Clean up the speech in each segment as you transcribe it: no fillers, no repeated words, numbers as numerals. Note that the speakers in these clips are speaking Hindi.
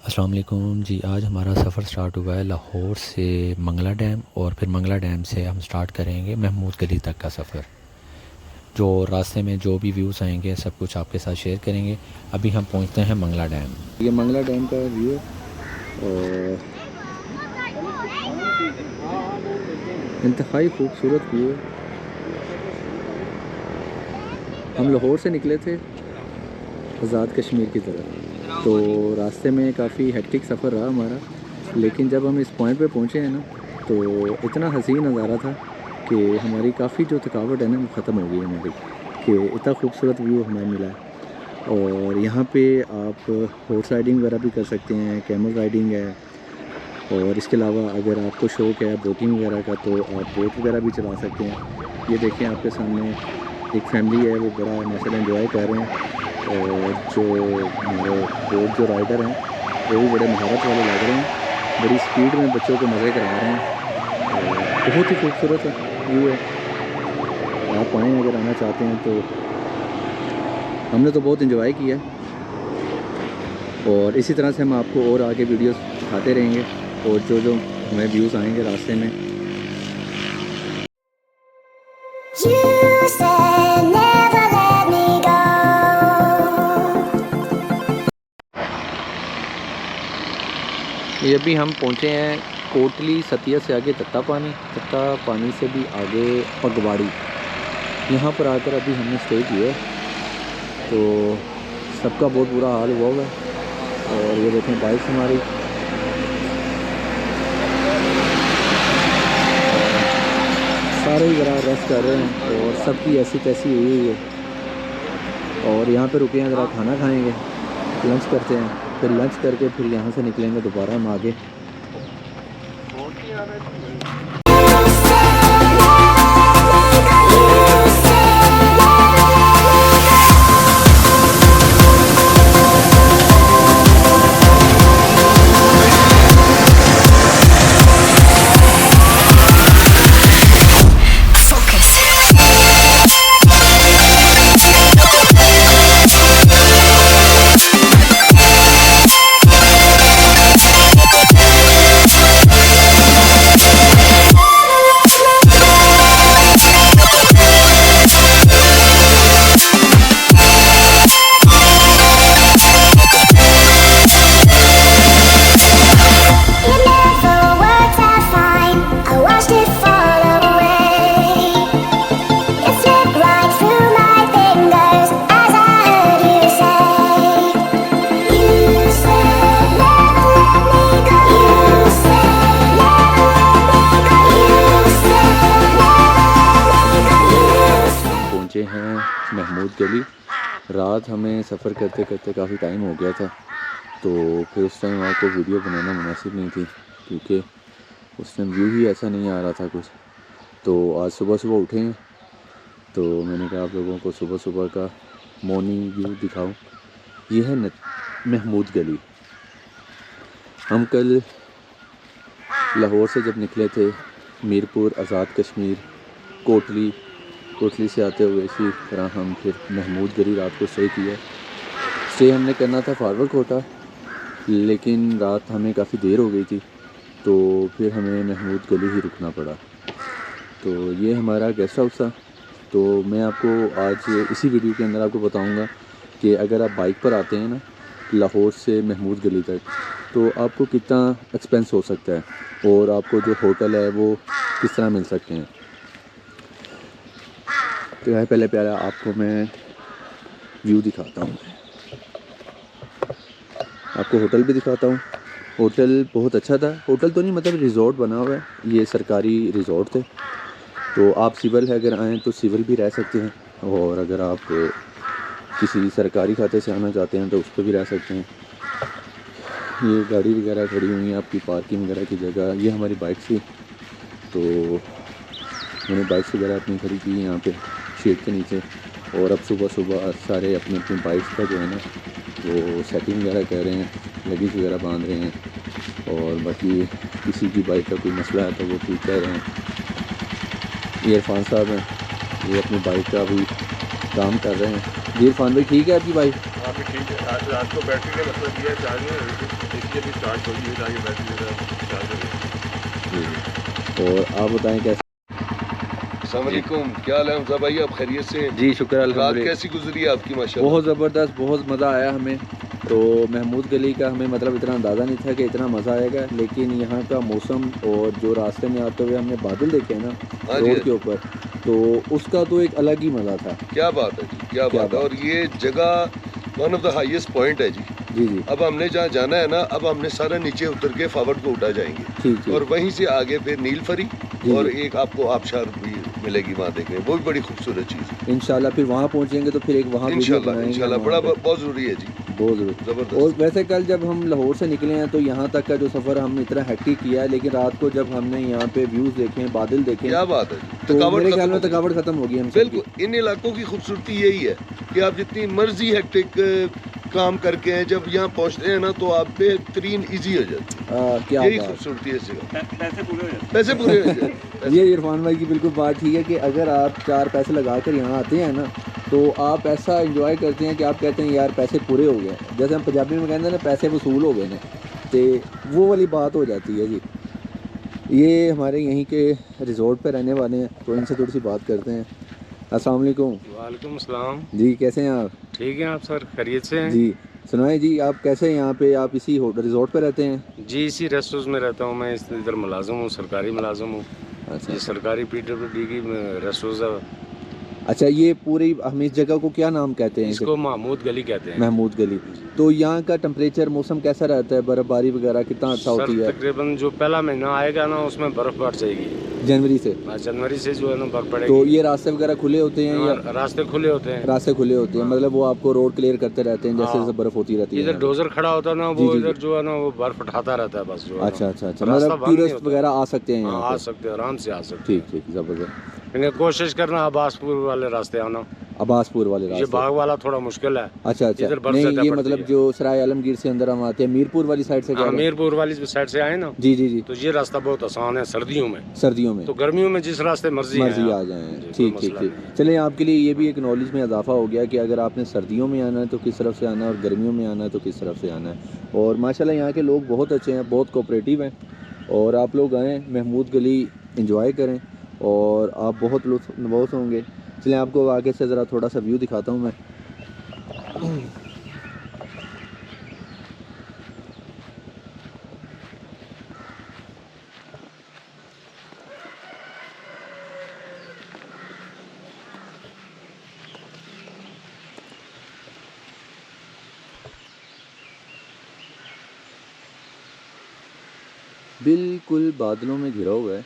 अस्सलाम वालेकुम जी। आज हमारा सफ़र स्टार्ट हुआ है लाहौर से मंगला डैम, और फिर मंगला डैम से हम स्टार्ट करेंगे महमूद गली तक का सफ़र। जो रास्ते में जो भी व्यूज़ आएंगे सब कुछ आपके साथ शेयर करेंगे। अभी हम पहुंचते हैं मंगला डैम। ये मंगला डैम का व्यू है और इंतहाई खूबसूरत व्यू है। हम लाहौर से निकले थे आज़ाद कश्मीर की तरफ, तो रास्ते में काफ़ी हेक्टिक सफ़र रहा हमारा, लेकिन जब हम इस पॉइंट पे पहुँचे हैं ना, तो इतना हसीन नज़ारा था कि हमारी काफ़ी जो थकावट है ना वो ख़त्म हो गई है हमारी, कि इतना खूबसूरत व्यू हमें मिला है। और यहाँ पे आप हॉर्स राइडिंग वगैरह भी कर सकते हैं, कैमल राइडिंग है, और इसके अलावा अगर आपको शौक़ है बोटिंग वगैरह का तो आप बोट वगैरह भी चला सकते हैं। ये देखें आपके सामने एक फैमिली है, वो बड़ा माशाल्लाह एंजॉय कर रहे हैं, और जो हमारे बोट जो राइडर हैं वो भी बड़े महारत वाले लग रहे हैं, बड़ी स्पीड में बच्चों को मज़े करा रहे हैं। और बहुत ही खूबसूरत व्यू है। आप आएँ अगर आना चाहते हैं तो। हमने तो बहुत इन्जॉय किया, और इसी तरह से हम आपको और आगे वीडियोस दिखाते रहेंगे, और जो जो हमें व्यूज़ आएंगे रास्ते में। ये अभी हम पहुँचे हैं कोटली सतिया से आगे तत्ता पानी से भी आगे पगवाड़ी। यहाँ पर आकर अभी हमने स्टे किया है, तो सबका बहुत बुरा हाल हुआ है। और ये देखें बाइक्स हमारी, सारे ही ज़रा रेस्ट कर रहे हैं, और सबकी ऐसी तैसी हुई है। और यहाँ पे रुके हैं, ज़रा खाना खाएंगे, लंच करते हैं, फिर लंच करके फिर यहाँ से निकलेंगे दोबारा हम आगे। हैं महमूद गली। रात हमें सफ़र करते करते काफ़ी टाइम हो गया था, तो फिर उस टाइम आपको वीडियो बनाना मुनासिब नहीं थी, क्योंकि उस टाइम व्यू ही ऐसा नहीं आ रहा था कुछ। तो आज सुबह सुबह उठे हैं, तो मैंने कहा आप लोगों को सुबह सुबह का मॉर्निंग व्यू दिखाऊं। ये है महमूद गली। हम कल लाहौर से जब निकले थे, मीरपुर, आज़ाद कश्मीर, कोटली से आते हुए इसी तरह हम फिर महमूद गली रात को स्टे किया। स्टे हमने करना था फारवर्ड कोटा, लेकिन रात हमें काफ़ी देर हो गई थी, तो फिर हमें महमूद गली ही रुकना पड़ा। तो ये हमारा गेस्ट हाउस था। तो मैं आपको आज इसी वीडियो के अंदर आपको बताऊंगा कि अगर आप बाइक पर आते हैं ना लाहौर से महमूद गली तक, तो आपको कितना एक्सपेंस हो सकता है, और आपको जो होटल है वो किस तरह मिल सकते हैं। तो यहाँ पहले प्यारा आपको मैं व्यू दिखाता हूँ, आपको होटल भी दिखाता हूँ। होटल बहुत अच्छा था। होटल तो नहीं, मतलब रिज़ॉर्ट बना हुआ है, ये सरकारी रिज़ॉर्ट थे। तो आप सिविल है अगर आएँ तो सिविल भी रह सकते हैं, और अगर आप किसी सरकारी खाते से आना चाहते हैं तो उस पर भी रह सकते हैं। ये गाड़ी वगैरह खड़ी हुई है, आपकी पार्किंग वगैरह की जगह। ये हमारी बाइक थी, तो मैंने बाइक्स वगैरह अपनी खड़ी की यहाँ पे शेड के नीचे। और अब सुबह सुबह सारे अपनी अपनी बाइक्स का जो है ना वो सेटिंग वगैरह कर रहे हैं, लगेज वगैरह बांध रहे हैं, और बाकी किसी की बाइक का कोई मसला है तो वो ठीक कर रहे हैं। ये इरफान साहब हैं, ये अपनी बाइक का भी काम कर रहे हैं। जी इरफान भाई, ठीक है आपकी बाइक? हाँ फिर ठीक है। आज रात को बैटरी का मतलब दिया है चार्ज में, देखिए अभी स्टार्ट होगी फिर आगे बैटरी का चार्ज होगी। और आप बताएं कैसे? अस्सलाम वालेकुम, क्या हाल है हमजा भाई, आप खैरियत से हैं? जी शुक्र रात अल्हम्दुलिल्लाह। कैसी गुजरी है आपकी माशाल्लाह? बहुत ज़बरदस्त, बहुत मज़ा आया हमें। तो महमूद गली का हमें मतलब इतना अंदाज़ा नहीं था कि इतना मज़ा आएगा, लेकिन यहाँ का मौसम और जो रास्ते में आते हुए हमने बादल देखे हैं ना हाँ जी, रोड के ऊपर, तो उसका तो एक अलग ही मज़ा था। क्या बात है जी, क्या क्या बात है। बात। और ये जगह one of the highest point है जी। जी जी अब हमने जहाँ जाना है ना, अब हमने सारा नीचे उतर के फावर्ड को उठा जाएंगे ठीक ठीक। और वहीं से आगे फिर नीलफरी जी और जी एक आपको आबशार भी मिलेगी वहाँ देखने, वो भी बड़ी खूबसूरत चीज़ है। इंशाल्लाह फिर वहाँ पहुँचेंगे तो फिर एक वहाँ वीडियो इंशाल्लाह बनाएंगे इंशाल्लाह, हम बड़ा वहाँ पे। बहुत ज़रूरी है जी, बहुत ज़रूर। और ज़बरदस्त। वैसे कल जब हम लाहौर से निकले हैं तो यहाँ तक का जो सफ़र हमने इतना हेक्टिक किया है, लेकिन रात को जब हमने यहाँ पे व्यूज़ देखे हैं, बादल देखे क्या हैं, बात है जी, तो थकावट मेरे खत्म ख्याल हो में गई। थकावट ख़त्म होगी हम सबकी। बिल्कुल, इन इलाकों की खूबसूरती यही है कि आप जितनी मर्जी हेक्टिक काम करके हैं, जब यहाँ पहुँचते हैं ना तो आप बेहतरीन इजी हो जाते हैं। क्या यही बात। खूबसूरती है इस जगह, पैसे पूरे हो जाते पैसे पूरे हो जाते हैं। ये इरफान भाई की बिल्कुल बात ठीक है कि अगर आप 4 पैसे लगा कर यहाँ आते हैं ना, तो आप ऐसा एंजॉय करते हैं कि आप कहते हैं यार पैसे पूरे हो गए। जैसे हम पंजाबी में कहते हैं ना पैसे वसूल हो गए ने, तो वो वाली बात हो जाती है जी। ये हमारे यहीं के रिजॉर्ट पे रहने वाले हैं, तो इनसे थोड़ी सी बात करते हैं। अस्सलाम वालेकुम। वालेकुम सलाम। जी कैसे हैं आप? ठीक है आप सर, खैरियत से हैं? जी सुनाए जी, आप कैसे हैं यहाँ पे? आप इसी रिजॉर्ट पे रहते हैं? जी इसी रेस्ट हाउस में रहता हूँ मैं, इधर मुलाजिम हूँ, सरकारी मुलाजिम हूँ। अच्छा ये सरकारी PWD की रेस्ट हाउस है। अच्छा, ये पूरी हम इस जगह को क्या नाम कहते हैं? इसको महमूद गली कहते हैं। महमूद गली। तो यहाँ का टेम्परेचर मौसम कैसा रहता है? बर्फ़बारी वगैरह कितना अच्छा सर होती है? तकरीबन जो पहला महीना आएगा ना उसमें बर्फ़ बढ़ जाएगी। जनवरी से? जनवरी से जो है ना बर्फ़ पड़ेगी। तो ये रास्ते वगैरह खुले होते हैं या? रास्ते खुले होते हैं। रास्ते खुले होते हैं, मतलब वो आपको रोड क्लियर करते रहते हैं जैसे हाँ। जैसे बर्फ़ होती रहती है? इधर डोजर खड़ा होता है ना, जी, वो जी, इधर जी। जो है ना वो बर्फ़ उठाता रहता है बस जो है ना। अच्छा अच्छा अच्छा, रास्ता मतलब बंद नहीं टूरिस्ट होता। वगैरह आ सकते हैं हाँ यहाँ आ पे? सकते हैं, आराम से आ सकते हैं। ठीक ठीक, ज़बरदस्त। लेकिन कोशिश करना अब्बासपुर वाले रास्ते आना। अब्बासपुर वाले ये रास्ते? बाग वाला थोड़ा मुश्किल है। अच्छा अच्छा, इधर बर्फ नहीं ज़्यादा ये पड़ती मतलब है। जो सराय आलमगीर से अंदर हम आते हैं, मीरपुर वाली साइड से कह रहे हैं? मीरपुर वाली साइड से आए ना, जी जी जी। तो ये रास्ता बहुत आसान है सर्दियों में। सर्दियों में? तो गर्मियों में जिस रास्ते मर्जी आ जाएं। ठीक ठीक ठीक। चलें, आपके लिए ये भी एक नॉलेज में इजाफा हो गया कि अगर आपने सर्दियों में आना है तो किस तरफ से आना है और गर्मियों में आना है तो किस तरफ से आना है। और माशाल्लाह यहाँ के लोग बहुत अच्छे हैं, बहुत कोऑपरेटिव हैं, और आप लोग आएँ, महमूद गली इंजॉय करें और आप बहुत लुत्फ़ होंगे। चलें आपको आगे से ज़रा थोड़ा सा व्यू दिखाता हूँ मैं। बिल्कुल बादलों में घिरा हुआ है,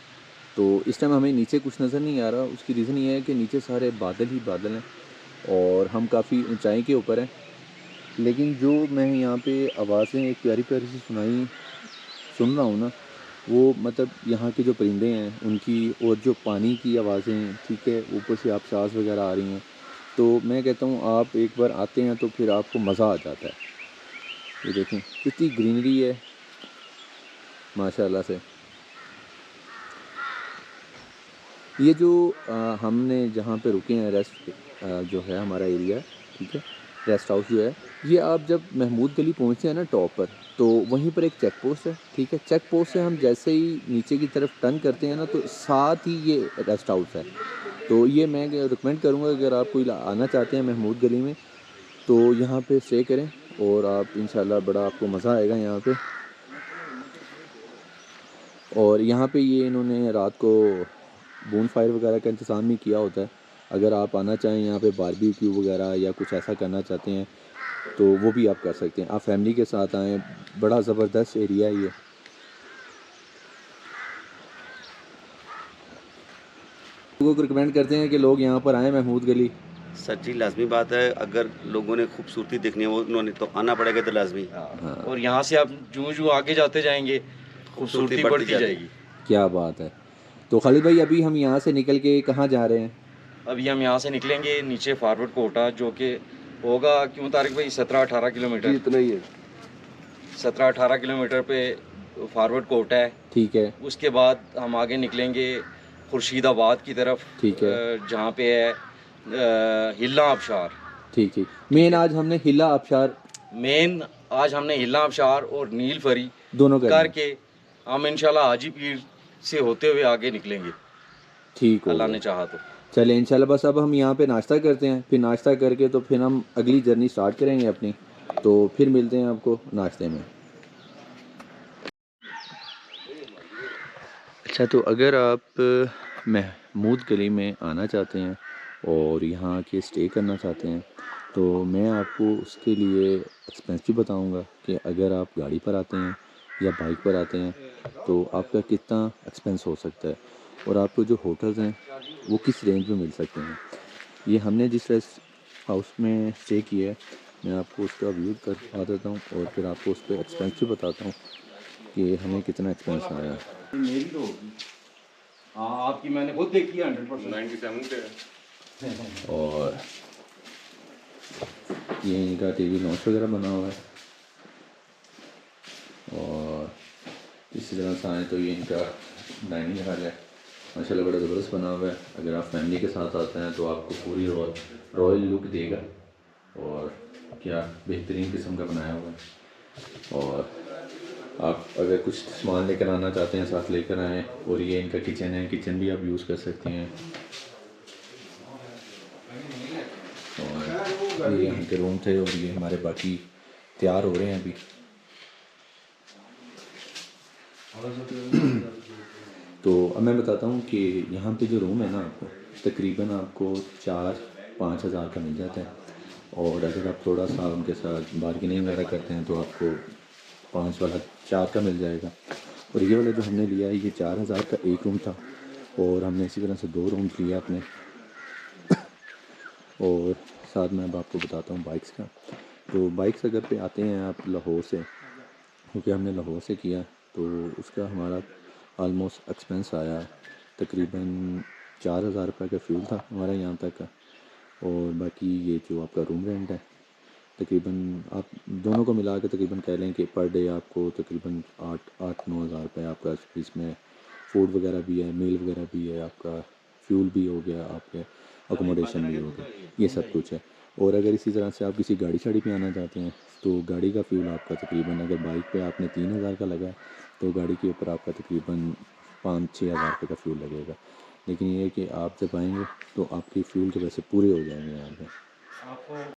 तो इस टाइम हमें नीचे कुछ नज़र नहीं आ रहा। उसकी रीज़न ये है कि नीचे सारे बादल ही बादल हैं और हम काफ़ी ऊंचाई के ऊपर हैं। लेकिन जो मैं यहाँ पे आवाज़ें एक प्यारी प्यारी सी सुन रहा हूँ ना, वो मतलब यहाँ के जो परिंदे हैं उनकी, और जो पानी की आवाज़ें, ठीक है, ऊपर से आबशार वगैरह आ रही हैं। तो मैं कहता हूँ आप एक बार आते हैं तो फिर आपको मज़ा आ जाता है। ये देखें कितनी ग्रीनरी है माशाल्लाह से। ये जो हमने जहाँ पे रुके हैं रेस्ट जो है हमारा एरिया, ठीक है, रेस्ट हाउस जो है, ये आप जब महमूद गली पहुँचते हैं ना टॉप पर, तो वहीं पर एक चेक पोस्ट है, ठीक है। चेक पोस्ट से हम जैसे ही नीचे की तरफ टर्न करते हैं ना, तो साथ ही ये रेस्ट हाउस है। तो ये मैं रिकमेंड करूँगा अगर आप कोई आना चाहते हैं महमूद गली में, तो यहाँ पे स्टे करें और आप इंशाल्लाह बड़ा आपको मज़ा आएगा यहाँ पे। और यहाँ पे ये इन्होंने रात को बोन फायर वगैरह का इंतज़ाम भी किया होता है। अगर आप आना चाहें यहाँ पे बारबेक्यू वगैरह या कुछ ऐसा करना चाहते हैं तो वो भी आप कर सकते हैं। आप फैमिली के साथ आएँ, बड़ा ज़बरदस्त एरिया है ये। लोगों को रिकमेंड करते हैं कि लोग यहाँ पर आएँ महमूद गली। सर जी लाजमी बात है, अगर लोगों ने खूबसूरती देखनी है वो उन्होंने तो आना पड़ेगा, तो लाजमी। हाँ। और यहाँ से आप जो आगे जाते जाएंगे खूबसूरती बढ़ती जाएगी। क्या बात है। तो खालिद भाई अभी हम यहाँ से निकल के कहाँ जा रहे हैं? अभी हम यहाँ से निकलेंगे नीचे फॉरवर्ड कोटा, जो कि होगा क्यों तारिक भाई 17-18 किलोमीटर। इतना ही है, 17-18 किलोमीटर पे फॉरवर्ड कोटा है। ठीक है। उसके बाद हम आगे निकलेंगे खुर्शीदाबाद की तरफ, ठीक है। जहाँ पे है हिल्ला आबशार। ठीक ठीक। मेन आज हमने हिला आबशार मेन आज हमने हिलना आबशार और नील फरी दोनों करके हम इंशाल्लाह हाजी पीर से होते हुए आगे निकलेंगे, ठीक हो अल्लाह गया। ने चाहा तो। चले इंशाल्लाह। बस अब हम यहाँ पे नाश्ता करते हैं, फिर नाश्ता करके तो फिर हम अगली जर्नी स्टार्ट करेंगे अपनी। तो फिर मिलते हैं आपको नाश्ते में। अच्छा, तो अगर आप महमूद गली में आना चाहते हैं और यहाँ के स्टे करना चाहते हैं तो मैं आपको उसके लिए एक्सपेंस भी बताऊँगा कि अगर आप गाड़ी पर आते हैं या बाइक पर आते हैं तो आपका कितना एक्सपेंस हो सकता है और आपको जो होटल्स हैं वो किस रेंज में मिल सकते हैं। ये हमने जिस रेस्ट हाउस में स्टे किया है मैं आपको उसका व्यू करवा देता हूँ और फिर आपको उस पर एक्सपेंस भी बताता हूँ कि हमें कितना एक्सपेंस आया है। मेरी तो होगी, हाँ आपकी मैंने खुद देखी है 100%। 97 पे है। और ये इनका टीवी लॉन्च वगैरह बना हुआ है और इसी तरह से आए तो ये इनका डाइनिंग हॉल है, माशाल्लाह बड़ा ज़बरदस्त बना हुआ है। अगर आप फैमिली के साथ आते हैं तो आपको पूरी रॉयल लुक देगा और क्या बेहतरीन किस्म का बनाया हुआ है। और आप अगर कुछ सामान लेकर आना चाहते हैं साथ लेकर आएँ। और ये इनका किचन है, किचन भी आप यूज़ कर सकते हैं। और ये यहाँ के रूम थे और ये हमारे बाकी तैयार हो रहे हैं अभी। तो अब मैं बताता हूँ कि यहाँ पे जो रूम है ना आपको तकरीबन आपको 4-5 हज़ार का मिल जाता है और अगर आप थोड़ा सा उनके साथ बार्गेनिंग वगैरह करते हैं तो आपको 5 वाला 4 का मिल जाएगा। और ये वाला जो हमने लिया है ये 4,000 का एक रूम था और हमने इसी तरह से 2 रूम लिया अपने। और साथ में अब आपको बताता हूँ बाइक्स का। तो बाइक्स अगर पे आते हैं आप लाहौर से, क्योंकि हमने लाहौर से किया तो उसका हमारा आलमोस्ट एक्सपेंस आया तकरीबन 4,000 रुपये का फ्यूल था हमारा यहाँ तक का। और बाकी ये जो आपका रूम रेंट है तकरीबन आप दोनों को मिला के तकरीबन कह लें कि पर डे आपको तकरीबन 8-9 हज़ार रुपये आपका इसमें फ़ूड वगैरह भी है, मील वगैरह भी है, आपका फ्यूल भी हो गया, आपके अकोमोडेशन भी हो गया, ये सब कुछ है। और अगर इसी तरह से आप किसी गाड़ी शाड़ी पे आना चाहते हैं तो गाड़ी का फ्यूल आपका तकरीबन अगर बाइक पे आपने 3,000 का लगा तो गाड़ी के ऊपर आपका तकरीबन 5-6 हज़ार रुपये का फ्यूल लगेगा। लेकिन ये है कि आप जब आएँगे तो आपकी फ्यूल के पैसे पूरे हो जाएंगे यहाँ पे।